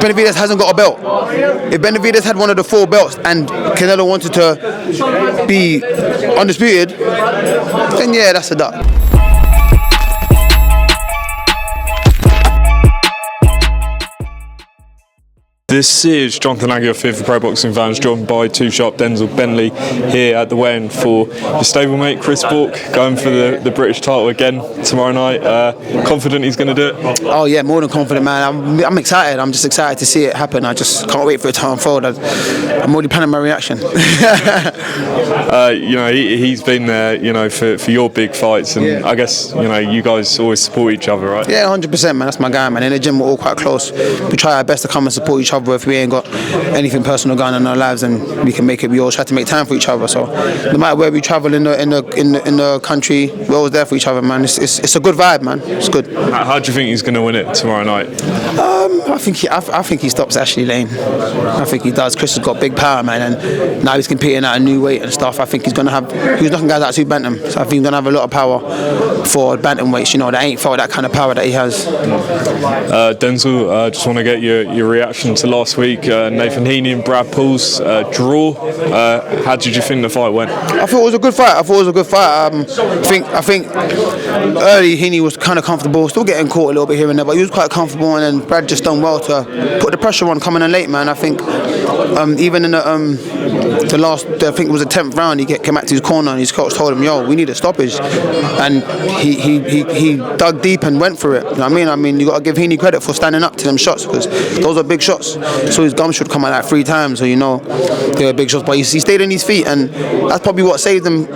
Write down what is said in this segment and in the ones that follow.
Benavidez hasn't got a belt. If Benavidez had one of the 4 belts and Canelo wanted to be undisputed, then yeah, that's a dub. This is Jonathan Aguiar here for Pro Boxing Fans, joined by Too Sharp Denzel Bentley here at the weigh-in for your stablemate Chris Bourke, going for the British title again tomorrow night. Confident he's going to do it? Oh yeah, more than confident, man. I'm excited. I'm just excited to see it happen. I just can't wait for it to unfold. I'm already planning my reaction. He's been there, for your big fights, and yeah. I guess you guys always support each other, right? Yeah, 100%, man. That's my guy, man. In the gym, we're all quite close. We try our best to come and support each other. If we ain't got anything personal going on in our lives, and we can make it, we always try to make time for each other. So no matter where we travel in the country, we're always there for each other, man. It's a good vibe, man. It's good. How do you think he's going to win it tomorrow night? I think he stops Ashley Lane. I think he does. Chris has got big power, man, and now he's competing at a new weight and stuff. I think he's knocking guys out 2 bantam. So I think he's gonna have a lot of power for bantamweights. That ain't felt that kind of power that he has. Denzel, just want to get your reaction to last week. Nathan Heaney and Brad Paul's draw. How did you think the fight went? I thought it was a good fight. I think early Heaney was kind of comfortable, still getting caught a little bit here and there, but he was quite comfortable, and then Brad just done well to put the pressure on coming in late, man. I think even in the last, I think it was the 10th round, he came back to his corner and his coach told him, yo, we need a stoppage, and he dug deep and went for it. You know what I mean, you got to give Heaney credit for standing up to them shots, because those are big shots. So his gum should come out like 3 times, so they were big shots, but he stayed on his feet, and that's probably what saved them,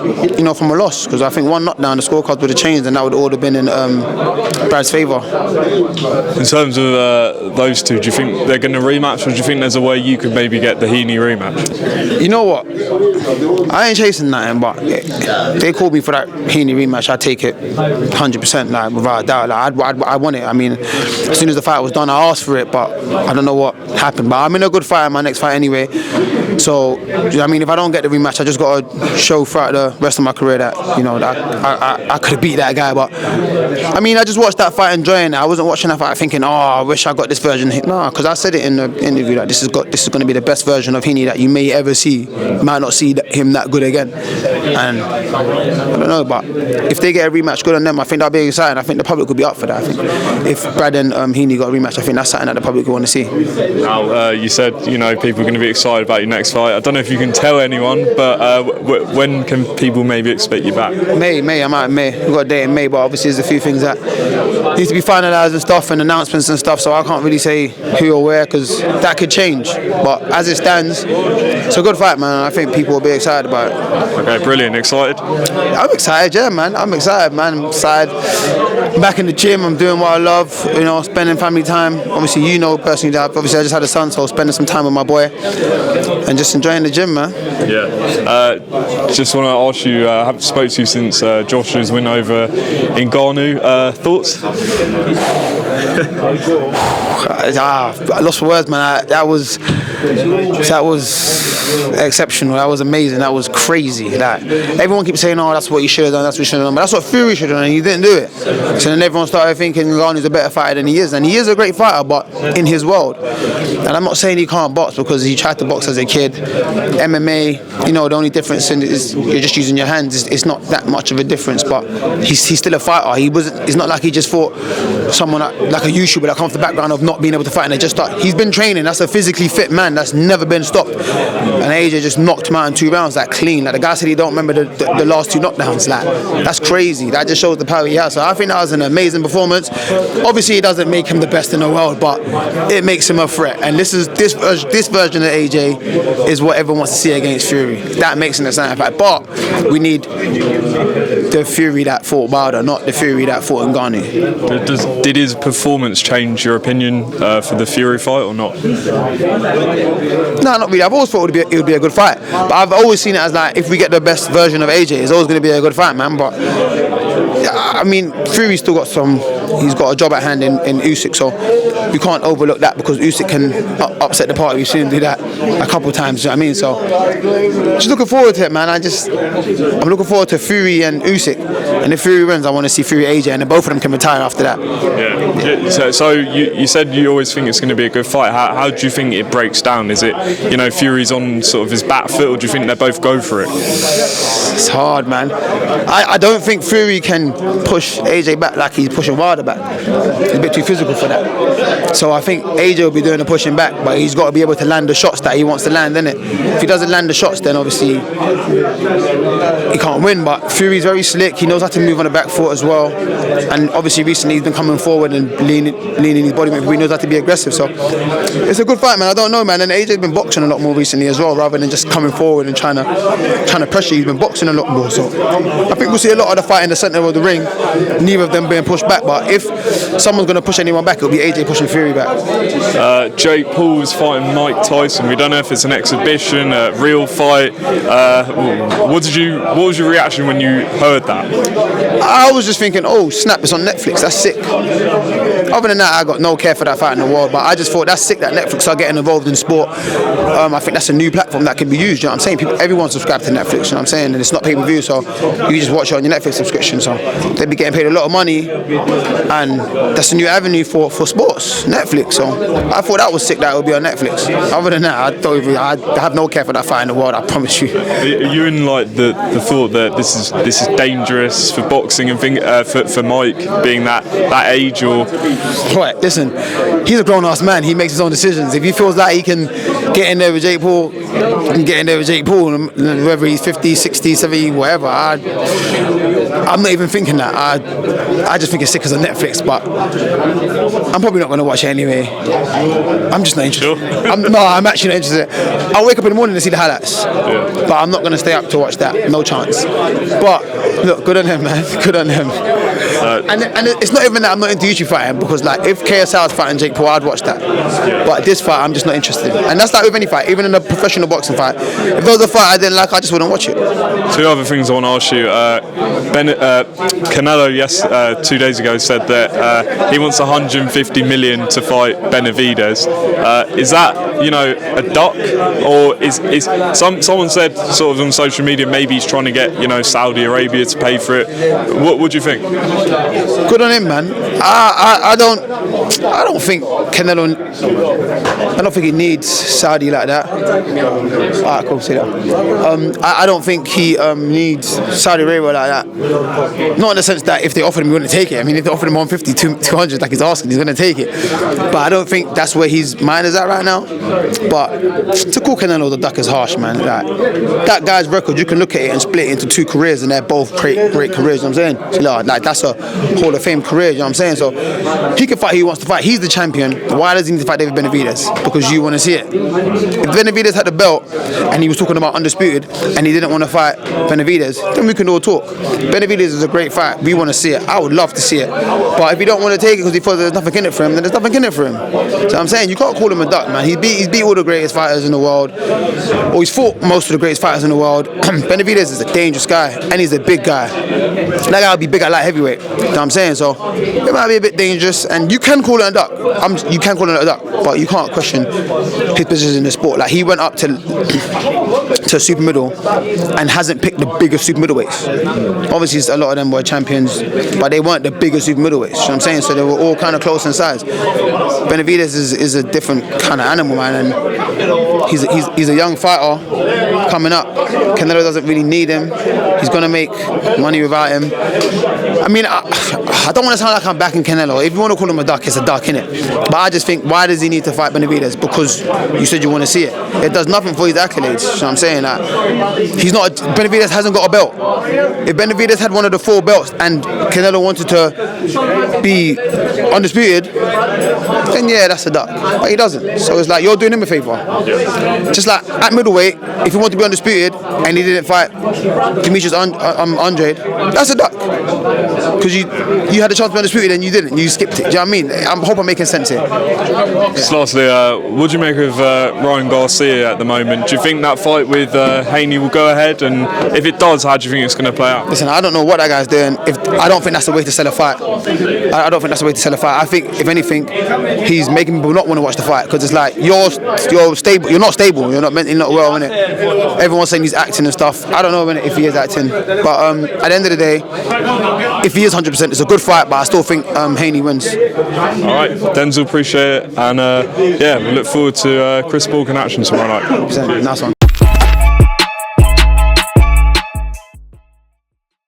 from a loss, because I think one knockdown, the scorecards would have changed, and that would all have been in Brad's favour. In terms of those two, do you think they're going to rematch, or do you think there's a way you could maybe get the Heaney rematch? You know what? I ain't chasing nothing, but they called me for that Heaney rematch. I'd take it 100%, without a doubt. I want it. I mean, as soon as the fight was done, I asked for it, but I don't know what happened. But I'm in a good fight in my next fight anyway. So, if I don't get the rematch, I just got to show throughout the rest of my career that, that I could have beat that guy. But, I just watched that fight enjoying it. I wasn't watching that fight thinking, I wish I got this version. No, because I said it in the interview that this is going to be the best version of Heaney that you may ever see. You might not see him that good again. And I don't know, but if they get a rematch good on them, I think that'll be exciting. I think the public will be up for that. I think if Brad and Heaney got a rematch, I think that's something that the public will want to see. Now, you said, people are going to be excited about your next fight. I don't know if you can tell anyone, but when can people maybe expect you back? May. I'm out in May. We've got a date in May, but obviously there's a few things that need to be finalised and stuff, and announcements and stuff, so I can't really say who or where, because that could change. But as it stands, it's a good fight, man. I think people will be excited about it. Okay, brilliant. Excited? I'm excited, yeah, man. I'm excited. I'm back in the gym. I'm doing what I love, spending family time. Obviously, personally, obviously I just had a son, so spending some time with my boy and just enjoying the gym, man. Yeah. Just want to ask you, I haven't spoken to you since Joshua's win over in Ghana. Thoughts? I lost for words, man. That was exceptional. That was amazing. That was crazy. Everyone keeps saying, that's what you should have done, that's what you should have done. But that's what Fury should have done, and he didn't do it. So then everyone started thinking Ngannou's a better fighter than he is. And he is a great fighter, but in his world. And I'm not saying he can't box, because he tried to box as a kid. MMA, the only difference is you're just using your hands. It's not that much of a difference, but he's still a fighter. It's not like he just fought someone like a YouTuber that comes from the background of not being able to fight, and they just start. He's been training. That's a physically fit man that's never been stopped. And AJ just knocked him out in 2 rounds, clean. The guy said he don't remember the last 2 knockdowns. That's crazy. That just shows the power he has. So I think that was an amazing performance. Obviously, it doesn't make him the best in the world, but it makes him a threat. And this version of AJ is what everyone wants to see against Fury. That makes him a sign of fact. But we need the Fury that fought Wilder, not the Fury that fought Ngannou. Did his performance change your opinion for the Fury fight or not? No, not really. I've always thought it would be a good fight, but I've always seen it as if we get the best version of AJ, it's always going to be a good fight, man. But Fury's still got some he's got a job at hand in Usyk, so we can't overlook that because Usyk can upset the party. We've seen him do that a couple of times. You know what I mean? So just looking forward to it, man. I'm looking forward to Fury and Usyk, and if Fury wins, I want to see Fury AJ, and then both of them can retire after that. Yeah. So you said you always think it's going to be a good fight. How do you think it breaks down? Is it, you know, Fury's on sort of his back foot, or do you think they both go for it? It's hard, man. I don't think Fury can push AJ back like he's pushing Wilder back. He's a bit too physical for that. So I think AJ will be doing the pushing back, but he's got to be able to land the shots that he wants to land, innit? If he doesn't land the shots, then obviously he can't win. But Fury's very slick. He knows how to move on the back foot as well. And obviously recently he's been coming forward and leaning his body weight. He knows how to be aggressive. So it's a good fight, man. I don't know, man. And AJ's been boxing a lot more recently as well, rather than just coming forward and trying to pressure. He's been boxing a lot more. So I think we'll see a lot of the fight in the centre of the ring, neither of them being pushed back. But if someone's going to push anyone back, it'll be AJ pushing Fury back. Jake Paul's fighting Mike Tyson. We don't know if it's an exhibition, a real fight. What was your reaction when you heard that? I was just thinking, oh snap, it's on Netflix. That's sick. Other than that, I got no care for that fight in the world. But I just thought that's sick that Netflix are getting involved in sport. I think that's a new platform that can be used. You know what I'm saying? Everyone subscribes to Netflix. You know what I'm saying? And it's not pay-per-view, so you just watch it on your Netflix subscription. So they'd be getting paid a lot of money, and that's a new avenue for sports. Netflix. So I thought that was sick that it would be on Netflix. Other than that, I have no care for that fight in the world. I promise you. Are you in like the thought that this is dangerous for boxing and for Mike being that age, or? Right, listen, he's a grown-ass man. He makes his own decisions. If he feels like he can get in there with Jake Paul, he can get in there with Jake Paul, and whether he's 50, 60, 70, whatever. I'm not even thinking that. I just think it's sick as a Netflix, but I'm probably not going to watch it anyway. I'm just not interested. Sure. I'm actually not interested. I'll wake up in the morning and see the highlights, but I'm not going to stay up to watch that. No chance. But look, good on him, man. Good on him. And it's not even that I'm not into YouTube fighting, because like if KSI was fighting Jake Paul, I'd watch that. But this fight, I'm just not interested. And that's like with any fight, even in a professional boxing fight. If there was a fight I didn't like, I just wouldn't watch it. Two other things I want to ask you. Canelo, 2 days ago, said that he wants 150 million to fight Benavidez. Is that, you know, a duck, or is someone said sort of on social media maybe he's trying to get, you know, Saudi Arabia to pay for it? What do you think? Good on him, man. I don't think Canelo. I don't think he needs Saudi like that. Alright, cool. See that. I don't think he needs Saudi Arabia like that. Not in the sense that if they offered him, he wouldn't take it. I mean, if they offered him 150, 200, like he's asking, he's going to take it. But I don't think that's where his mind is at right now. But to call Canelo the duck is harsh, man. Like, that guy's record, you can look at it and split it into two careers, and they're both great careers. You know what I'm saying? So, like, that's a Hall of Fame career. You know what I'm saying? So he can fight who he wants to fight. He's the champion. Why does he need to fight David Benavidez? Because you want to see it. If Benavidez had the belt and he was talking about undisputed and he didn't want to fight Benavidez, then we can all talk. Benavidez is a great fight. We want to see it. I would love to see it. But if you don't want to take it because he feels there's nothing in it for him, then there's nothing in it for him. So I'm saying you can't call him a duck, man. He's beat all the greatest fighters in the world, or he's fought most of the greatest fighters in the world. Benavidez is a dangerous guy, and he's a big guy. That guy will be big at light heavyweight. You know what I'm saying? So it might be a bit dangerous, and you can call it a duck. You can call it a duck, but you can't question his position in the sport. Like, he went up to super middle and hasn't picked the biggest super middleweights. Obviously, a lot of them were champions, but they weren't the biggest super middleweights. You know what I'm saying? So they were all kind of close in size. Benavidez is a different kind of animal, man, and he's a young fighter coming up. Canelo doesn't really need him. He's gonna make money without him. I mean, I don't want to sound like I'm backing Canelo. If you want to call him a duck, it's a duck, innit? But I just think, why does he need to fight Benavidez? Because you said you want to see it. It does nothing for his accolades. You know what I'm saying? Benavidez hasn't got a belt. If Benavidez had one of the 4 belts and Canelo wanted to be undisputed, then yeah, that's a duck. But he doesn't. So it's like, you're doing him a favour. Just like at middleweight, if you want to to be undisputed and he didn't fight Demetrius Andre, that's a duck. Because you had a chance to be undisputed and you didn't. You skipped it. Do you know what I mean? I hope I'm making sense here. Just lastly, what do you make of Ryan Garcia at the moment? Do you think that fight with Heaney will go ahead? And if it does, how do you think it's going to play out? Listen, I don't know what that guy's doing. I don't think that's the way to sell a fight. I don't think that's the way to sell a fight. I think, if anything, he's making people not want to watch the fight because it's like you're stable. You're not stable. You're not mentally not well, innit? Everyone's saying he's acting and stuff. I don't know innit, if he is acting, but at the end of the day, if he is 100%, it's a good fight. But I still think Heaney wins. All right, Denzel, appreciate it, and we look forward to Chris Borg in action tomorrow night. Nice one.